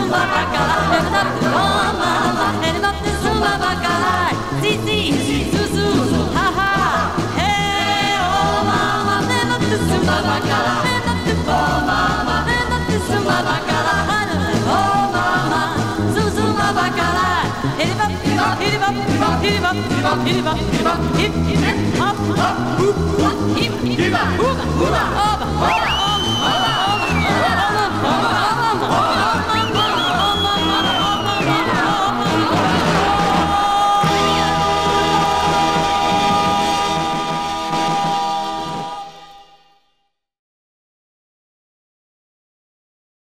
Zumba bacala, oh mama, elle va te Zumba bacala, si si, su su, ha ha, hey oh mama, elle va te Zumba bacala, elle va te oh mama, elle va te Zumba bacala, oh mama, Zumba bacala, elle va, il va, il va, il va, il va, il va, hip hip hop hop, hip hip hop, hip.